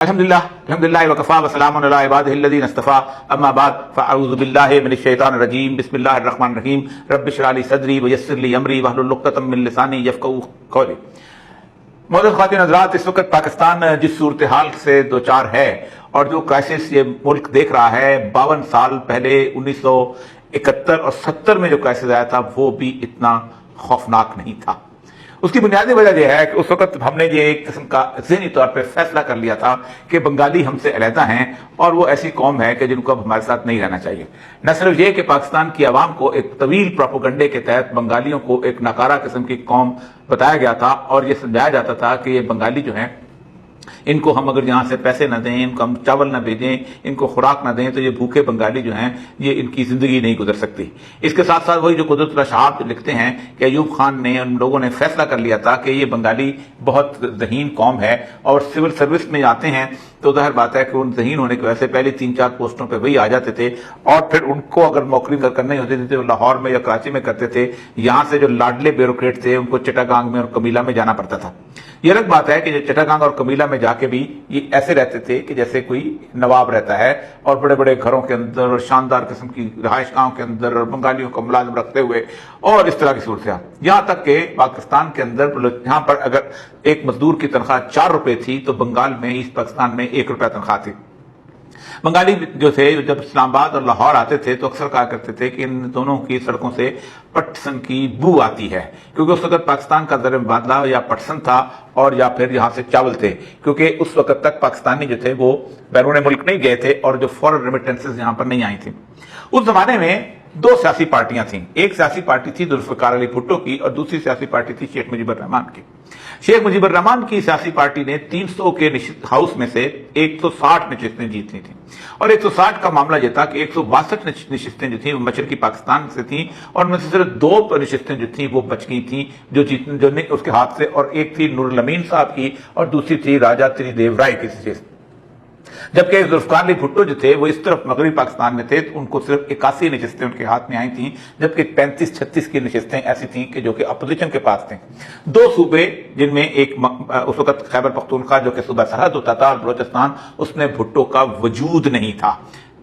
الحمدللہ وکفا وسلام علی عبادہ الذین اصطفیٰ اما بعد فاعوذ باللہ من الشیطان الرجیم بسم اللہ الرحمن الرحیم رب اشرح لی صدری ویسر لی امری واحلل عقدۃ من لسانی یفقہوا قولی۔ معزز خواتین حضرات، اس وقت پاکستان جس صورتحال سے دوچار ہے اور جو کرائسس یہ ملک دیکھ رہا ہے، 52 سال پہلے 1971 اور 70 میں جو کرائسس آیا تھا وہ بھی اتنا خوفناک نہیں تھا۔ اس کی بنیادی وجہ یہ ہے کہ اس وقت ہم نے یہ ایک قسم کا ذہنی طور پہ فیصلہ کر لیا تھا کہ بنگالی ہم سے علیحدہ ہیں اور وہ ایسی قوم ہے کہ جن کو اب ہمارے ساتھ نہیں رہنا چاہیے۔ نہ صرف یہ کہ پاکستان کی عوام کو ایک طویل پروپیگنڈے کے تحت بنگالیوں کو ایک ناکارہ قسم کی قوم بتایا گیا تھا اور یہ سمجھایا جاتا تھا کہ یہ بنگالی جو ہیں ان کو ہم اگر یہاں سے پیسے نہ دیں، ان کو ہم چاول نہ بھیجیں، ان کو خوراک نہ دیں تو یہ بھوکے بنگالی جو ہیں یہ ان کی زندگی نہیں گزر سکتی۔ اس کے ساتھ ساتھ وہی جو قدرت اللہ شہاب لکھتے ہیں کہ ایوب خان نے، ان لوگوں نے فیصلہ کر لیا تھا کہ یہ بنگالی بہت ذہین قوم ہے اور سول سروس میں آتے ہیں تو ظاہر بات ہے کہ ان ذہین ہونے کی وجہ سے پہلی 3-4 پوسٹوں پہ وہی آ جاتے تھے اور پھر ان کو اگر نوکری کرنی ہوتی تھی تو لاہور میں یا کراچی میں کرتے تھے۔ یہاں سے جو لاڈلے بیوروکریٹ تھے ان کو چٹاگانگ میں اور کمیلا میں جانا پڑتا تھا۔ یہ الگ بات ہے کہ جو چٹاگانگ اور کمیلا میں جا کے بھی یہ ایسے رہتے تھے کہ جیسے کوئی نواب رہتا ہے اور بڑے بڑے گھروں کے اندر اور شاندار قسم کی رہائش گاہوں کے اندر اور بنگالیوں کو ملازم رکھتے ہوئے اور اس طرح کی صورتحال، یہاں تک کہ پاکستان کے اندر یہاں پر اگر ایک مزدور کی تنخواہ 4 روپے تھی تو بنگال میں، ایسٹ پاکستان میں 1 روپیہ تنخواہ تھی۔ بنگالی جو تھے جب اسلام آباد اور لاہور آتے تھے تو اکثر کہا کرتے تھے کہ ان دونوں کی سڑکوں سے پٹسن کی بو آتی ہے، کیونکہ اس وقت پاکستان کا زر مبادلہ یا پٹسن تھا اور یا پھر یہاں سے چاول تھے، کیونکہ اس وقت تک پاکستانی جو تھے وہ بیرون ملک نہیں گئے تھے اور جو فورن ریمیٹنسز یہاں پر نہیں آئی تھیں۔ اس زمانے میں 2 سیاسی پارٹیاں تھیں، ایک سیاسی پارٹی تھی ذوالفقار علی بھٹو کی اور دوسری سیاسی پارٹی تھی شیخ مجیب الرحمان کی۔ شیخ مجیب الرحمان کی سیاسی پارٹی نے 300 کے ہاؤس میں سے 160 نشستیں جیتنی تھیں اور 160 کا معاملہ یہ تھا کہ 162 نشستیں جو تھیں وہ مشرقی پاکستان سے تھیں اور ان میں سے صرف 2 نشستیں جو تھیں وہ بچ گئی تھیں جو اس کے ہاتھ سے، اور ایک تھی نور الامین صاحب کی اور دوسری تھی راجا تری دیو رائے کی نشست۔ جبکہ ذوالفقار علی بھٹو جو تھے وہ اس طرف مغربی پاکستان میں تھے تو ان کو صرف 81 نشستیں ان کے ہاتھ میں آئی تھیں، جبکہ 35-36 کی نشستیں ایسی تھیں کہ جو کہ اپوزیشن کے پاس تھیں۔ 2 صوبے جن میں ایک اس وقت خیبر پختونخوا جو کہ صوبہ سرحد ہوتا تھا اور بلوچستان، اس میں بھٹو کا وجود نہیں تھا،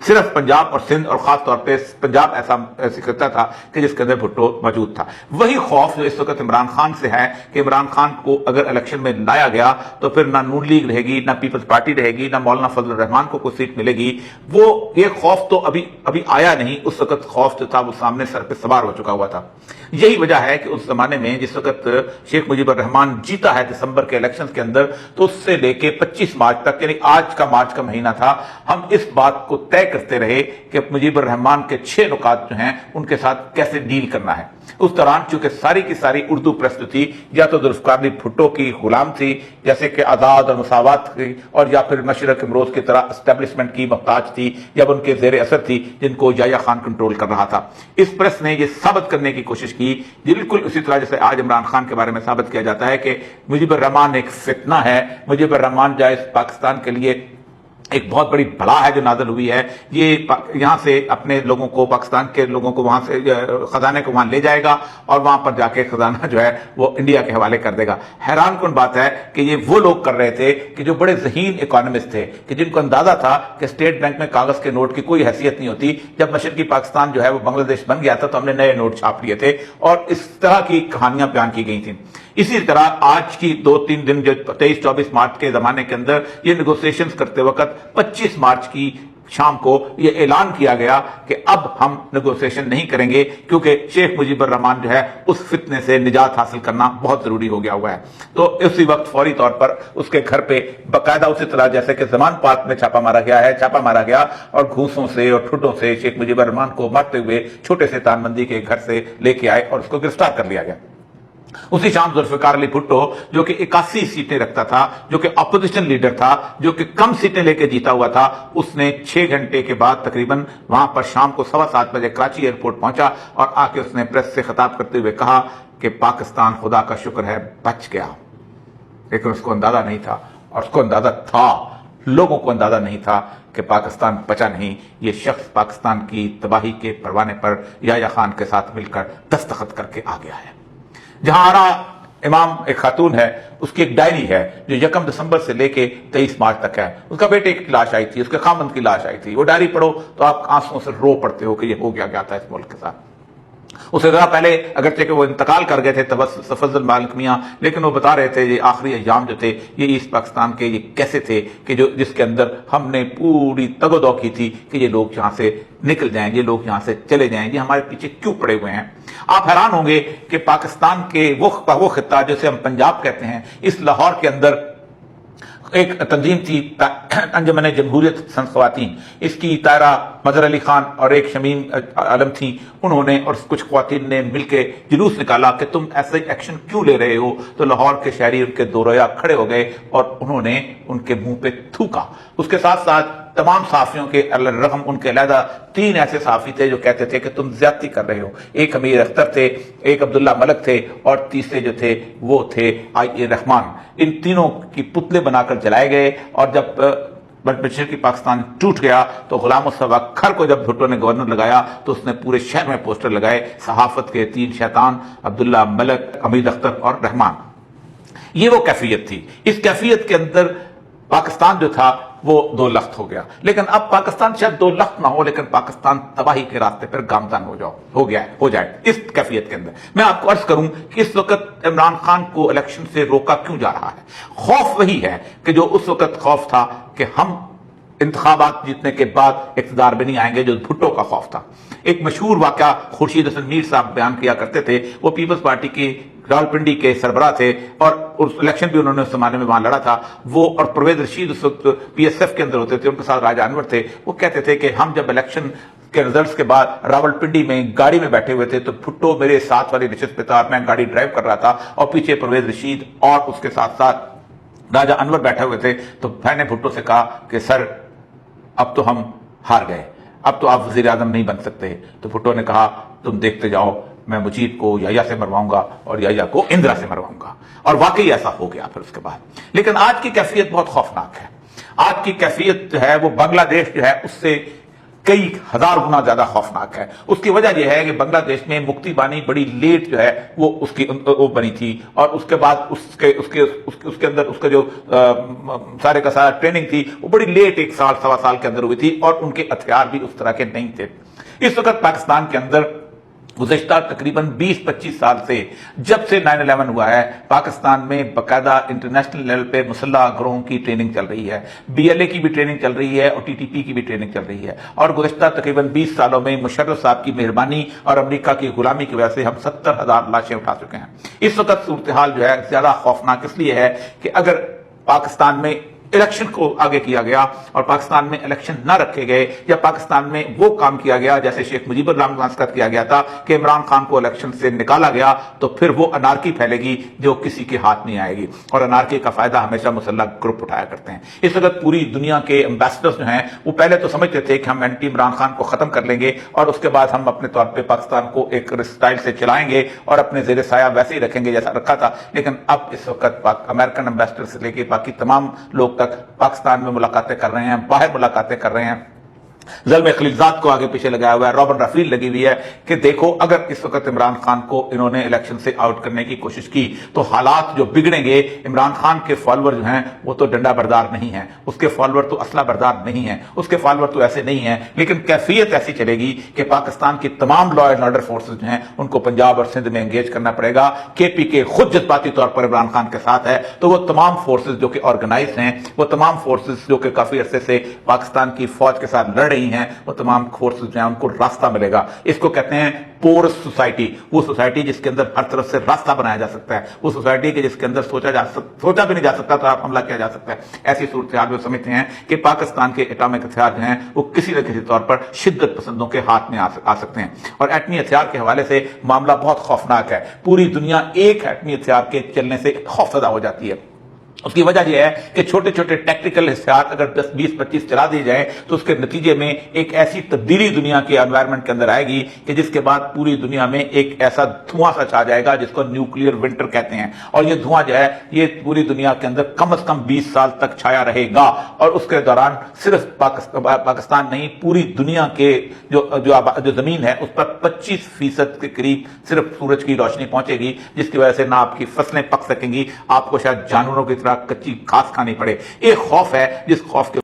صرف پنجاب اور سندھ اور خاص طور پہ پنجاب ایسا خطہ تھا کہ جس کے اندر بھٹو موجود تھا۔ وہی خوف جو اس وقت عمران خان سے ہے کہ عمران خان کو اگر الیکشن میں لایا گیا تو پھر نہ نون لیگ رہے گی، نہ پیپلز پارٹی رہے گی، نہ مولانا فضل الرحمان کو کوئی سیٹ ملے گی، یہ خوف تو ابھی آیا نہیں، اس وقت خوف جو تھا وہ سامنے سر پہ سوار ہو چکا ہوا تھا۔ یہی وجہ ہے کہ اس زمانے میں جس وقت شیخ مجیب الرحمان جیتا ہے دسمبر کے الیکشن کے اندر، تو اس سے لے کے 25 مارچ تک، یعنی آج کا مارچ کا مہینہ تھا، ہم اس بات کو طے کرتے رہے کہ مجیب الرحمان کے 6 نکات جو ہیں ان کے ساتھ کیسے ڈیل کرنا ہے۔ اس دوران چونکہ ساری کی ساری اردو پریس جو تھی یا تو ذوالفقار علی بھٹو کی غلام تھی جیسے کہ آزاد اور مساوات کی، اور یا پھر مشرق امروز کی طرح اسٹیبلشمنٹ کی محتاج تھی یا ان کے زیر اثر تھی جن کو یحییٰ خان کنٹرول کر رہا تھا۔ اس پریس نے یہ ثابت کرنے کی کوشش کی، بالکل اسی طرح جیسے آج عمران خان کے بارے میں ثابت کیا جاتا ہے کہ مجیب الرحمان ایک فتنہ ہے، مجیب الرحمان جائے پاکستان کے لیے ایک بہت بڑی بلا ہے جو نازل ہوئی ہے، یہ یہاں سے اپنے لوگوں کو، پاکستان کے لوگوں کو وہاں سے خزانے کو وہاں لے جائے گا اور وہاں پر جا کے خزانہ جو ہے وہ انڈیا کے حوالے کر دے گا۔ حیران کن بات ہے کہ یہ وہ لوگ کر رہے تھے کہ جو بڑے ذہین اکانومسٹ تھے، کہ جن کو اندازہ تھا کہ اسٹیٹ بینک میں کاغذ کے نوٹ کی کوئی حیثیت نہیں ہوتی۔ جب مشرقی پاکستان جو ہے وہ بنگلہ دیش بن گیا تھا تو ہم نے نئے نوٹ چھاپ لیے تھے اور اس طرح کی کہانیاں بیان کی گئی تھیں۔ اسی طرح آج کی 2-3 دن جو 23-24 مارچ کے زمانے کے اندر یہ نیگوسیشنز کرتے وقت 25 مارچ کی شام کو یہ اعلان کیا گیا کہ اب ہم نیگوسیشن نہیں کریں گے کیونکہ شیخ مجیب الرحمان جو ہے اس فتنے سے نجات حاصل کرنا بہت ضروری ہو گیا ہوا ہے۔ تو اسی وقت فوری طور پر اس کے گھر پہ باقاعدہ اسی طرح جیسے کہ زمان پارک میں چھاپا مارا گیا اور گھوسوں سے اور ٹھڈوں سے شیخ مجیب الرحمان کو مارتے ہوئے چھوٹے سے تانبندی کے گھر سے لے کے آئے اور اس کو گرفتار کر لیا گیا۔ اسی شام ذوالفقار علی بھٹو جو کہ 81 سیٹیں رکھتا تھا، جو کہ اپوزیشن لیڈر تھا، جو کہ کم سیٹیں لے کے جیتا ہوا تھا، اس نے 6 گھنٹے کے بعد تقریباً وہاں پر شام کو 7:15 بجے کراچی ایئرپورٹ پہنچا اور آ کے اس نے پریس سے خطاب کرتے ہوئے کہا کہ پاکستان خدا کا شکر ہے بچ گیا۔ لیکن اس کو اندازہ نہیں تھا، اور اس کو اندازہ تھا، لوگوں کو اندازہ نہیں تھا کہ پاکستان بچا نہیں، یہ شخص پاکستان کی تباہی کے پروانے پر یحییٰ خان کے ساتھ مل کر دستخط کر کے آ گیا ہے۔ جہاں آرا امام ایک خاتون ہے، اس کی ایک ڈائری ہے جو 1 دسمبر سے لے کے 23 مارچ تک ہے. اس کا بیٹے کی لاش آئی تھی، اس کے خامند کی لاش آئی تھی. وہ ڈائری پڑھو تو آپ آنسوؤں سے رو پڑتے ہو کہ یہ ہو گیا تھا اس ملک کے ساتھ. اس سے ذرا پہلے اگرچہ کہ وہ انتقال کر گئے تھے تفضل مالک میاں، لیکن وہ بتا رہے تھے یہ آخری ایام جو تھے یہ ایسٹ پاکستان کے یہ کیسے تھے کہ جس کے اندر ہم نے پوری تگ و دو کی تھی کہ یہ لوگ یہاں سے نکل جائیں، یہ لوگ یہاں سے چلے جائیں، یہ ہمارے پیچھے کیوں پڑے ہوئے ہیں. آپ حیران ہوں گے کہ پاکستان کے وہ خطہ جسے ہم پنجاب کہتے ہیں، اس لاہور کے اندر ایک تنظیم تھی انجمن جمہوریت سند خواتین. اس کی طاہرہ مظہر علی خان اور ایک شمیم عالم تھی، انہوں نے اور کچھ خواتین نے مل کے جلوس نکالا کہ تم ایسے ایکشن کیوں لے رہے ہو. تو لاہور کے شہری ان کے دو رویا کھڑے ہو گئے اور انہوں نے ان کے منہ پہ تھوکا. اس کے ساتھ ساتھ تمام صحافیوں کے رقم ان کے علیحدہ 3 ایسے صحافی تھے جو کہتے تھے کہ تم زیادتی کر رہے ہو. ایک امیر اختر تھے، ایک عبداللہ ملک تھے اور تیسرے جو تھے وہ تھے آئی رحمان. ان تینوں کی پتلے بنا کر جلائے گئے. اور جب مشرقی پاکستان ٹوٹ گیا تو غلام مصطفیٰ کھر کو جب بھٹو نے گورنر لگایا تو اس نے پورے شہر میں پوسٹر لگائے، صحافت کے 3 شیطان عبداللہ ملک، امیر اختر اور رحمان. یہ وہ کیفیت تھی. اس کیفیت کے اندر پاکستان جو تھا وہ 2 لخت ہو گیا. لیکن اب پاکستان شاید 2 لخت نہ ہو، لیکن پاکستان تباہی کے راستے پر گامزن ہو جائے اس کیفیت کے اندر. میں آپ کو عرض کروں کہ اس وقت عمران خان کو الیکشن سے روکا کیوں جا رہا ہے. خوف وہی ہے کہ جو اس وقت خوف تھا کہ ہم انتخابات جیتنے کے بعد اقتدار میں نہیں آئیں گے، جو بھٹو کا خوف تھا. ایک مشہور واقعہ خورشید حسن میر صاحب بیان کیا کرتے تھے. وہ پیپلز پارٹی کی راولپنڈی کے سربراہ تھے اور الیکشن بھی انہوں نے اس زمانے میں وہاں لڑا تھا. وہ اور پرویز رشید اس وقت پی ایس ایف کے اندر ہوتے تھے، ان کے ساتھ راجہ انور تھے. وہ کہتے تھے کہ ہم جب الیکشن کے رزلٹس کے بعد راولپنڈی میں گاڑی میں بیٹھے ہوئے تھے تو بھٹو میرے ساتھ والی نشست پہ تھا، میں گاڑی ڈرائیو کر رہا تھا اور پیچھے پرویز رشید اور اس کے ساتھ ساتھ راجہ انور بیٹھے ہوئے تھے. تو میں نے بھٹو سے کہا کہ سر اب تو ہم ہار گئے، اب تو آپ وزیر اعظم نہیں بن سکتے. تو بھٹو نے کہا تم دیکھتے جاؤ، میں مجید کو یحییٰ سے مرواؤں گا اور یحییٰ کو اندرا سے مرواؤں گا. اور واقعی ایسا ہو گیا پھر اس کے بعد. لیکن آج کی کیفیت بہت خوفناک ہے. آج کی کیفیت جو ہے وہ بنگلہ دیش جو ہے اس سے کئی ہزار گنا زیادہ خوفناک ہے. اس کی وجہ یہ ہے کہ بنگلہ دیش میں مکتی بانی بڑی لیٹ جو ہے وہ بنی تھی اور اس کے بعد اس کے اندر اس کا جو سارے کا سارا ٹریننگ تھی وہ بڑی لیٹ 1 سال 1.25 سال کے اندر ہوئی تھی اور ان کے ہتھیار بھی اس طرح کے نہیں تھے. اس وقت پاکستان کے اندر گزشتہ تقریباً 20-25 سال سے جب سے 9/11 ہوا ہے پاکستان میں باقاعدہ انٹرنیشنل لیول پہ مسلح گروہوں کی ٹریننگ چل رہی ہے. بی ایل اے کی بھی ٹریننگ چل رہی ہے اور ٹی ٹی پی کی بھی ٹریننگ چل رہی ہے. اور گزشتہ تقریباً 20 سالوں میں مشرف صاحب کی مہربانی اور امریکہ کی غلامی کی وجہ سے ہم 70,000 لاشیں اٹھا چکے ہیں. اس وقت صورتحال جو ہے زیادہ خوفناک اس لیے ہے کہ اگر پاکستان میں الیکشن کو آگے کیا گیا اور پاکستان میں الیکشن نہ رکھے گئے یا پاکستان میں وہ کام کیا گیا جیسے شیخ مجیب الرحمان ماسکت کیا گیا تھا کہ عمران خان کو الیکشن سے نکالا گیا تو پھر وہ انارکی پھیلے گی جو کسی کے ہاتھ نہیں آئے گی. اور انارکی کا فائدہ ہمیشہ مسلح گروپ اٹھایا کرتے ہیں. اس وقت پوری دنیا کے ایمبیسڈرز جو ہیں وہ پہلے تو سمجھتے تھے کہ ہم اینٹی عمران خان کو ختم کر لیں گے اور اس کے بعد ہم اپنے طور پہ پاکستان کو ایک اسٹائل سے چلائیں گے اور اپنے زیر سایہ ویسے ہی رکھیں گے جیسا رکھا تھا. لیکن اب اس وقت امریکن ایمبیسڈر سے لے کے باقی تمام لوگ تک پاکستان میں ملاقاتیں کر رہے ہیں، باہر ملاقاتیں کر رہے ہیں. ظلم خلیلزاد کو آگے پیچھے لگایا ہوا ہے، رابن رفیل لگی ہوئی ہے کہ دیکھو اگر اس وقت عمران خان کو انہوں نے الیکشن سے آؤٹ کرنے کی کوشش کی تو حالات جو بگڑیں گے. عمران خان کے فالوور جو ہیں وہ تو ڈنڈا بردار نہیں ہیں، اس کے فالوور تو اسلحہ بردار نہیں ہیں، اس کے فالوور تو ایسے نہیں ہیں. لیکن کیفیت ایسی چلے گی کہ پاکستان کی تمام لا اینڈ آرڈر فورسز جو ہیں ان کو پنجاب اور سندھ میں انگیج کرنا پڑے گا. کے پی کے خود جذباتی طور پر عمران خان کے ساتھ ہے تو وہ تمام فورسز جو کہ آرگنائز ہیں، وہ تمام فورسز جو کہ کافی عرصے سے پاکستان کی فوج کے ساتھ لڑ رہی ہیں، وہ تمام فورسز جو ہیں ان کو راستہ ملے گا. اس کو کہتے ہیں پورس سوسائٹی، وہ سوسائٹی جس کے اندر ہر طرف سے راستہ بنایا جا سکتا ہے، وہ سوسائٹی کے جس کے اندر سوچا بھی نہیں جا سکتا تو آپ حملہ کیا جا سکتا ہے. ایسی صورتحال میں سمجھتے ہیں کہ پاکستان کے ایٹامک ہتھیار جو ہیں وہ کسی نہ کسی طور پر شدت پسندوں کے ہاتھ میں آ سکتے ہیں. اور ایٹمی ہتھیار کے حوالے سے معاملہ بہت خوفناک ہے. پوری دنیا ایک ایٹمی ہتھیار کے چلنے سے خوفزدہ ہو جاتی ہے. اس کی وجہ یہ ہے کہ چھوٹے چھوٹے ٹیکٹیکل ہتھیار اگر 10 20 25 چلا دیے جائیں تو اس کے نتیجے میں ایک ایسی تبدیلی دنیا کے انوائرمنٹ کے اندر آئے گی کہ جس کے بعد پوری دنیا میں ایک ایسا دھواں سا چھا جائے گا جس کو نیوکلیئر ونٹر کہتے ہیں، اور یہ دھواں جو ہے یہ پوری دنیا کے اندر کم از کم 20 سال تک چھایا رہے گا، اور اس کے دوران صرف پاکستان نہیں پوری دنیا کے جو زمین ہے اس پر 25% کے قریب صرف سورج کی روشنی پہنچے گی، جس کی وجہ سے نہ آپ کی فصلیں پک سکیں گی، آپ کو شاید جانوروں کی طرح کچی گھاس کھانی پڑے۔ ایک خوف ہے جس خوف کے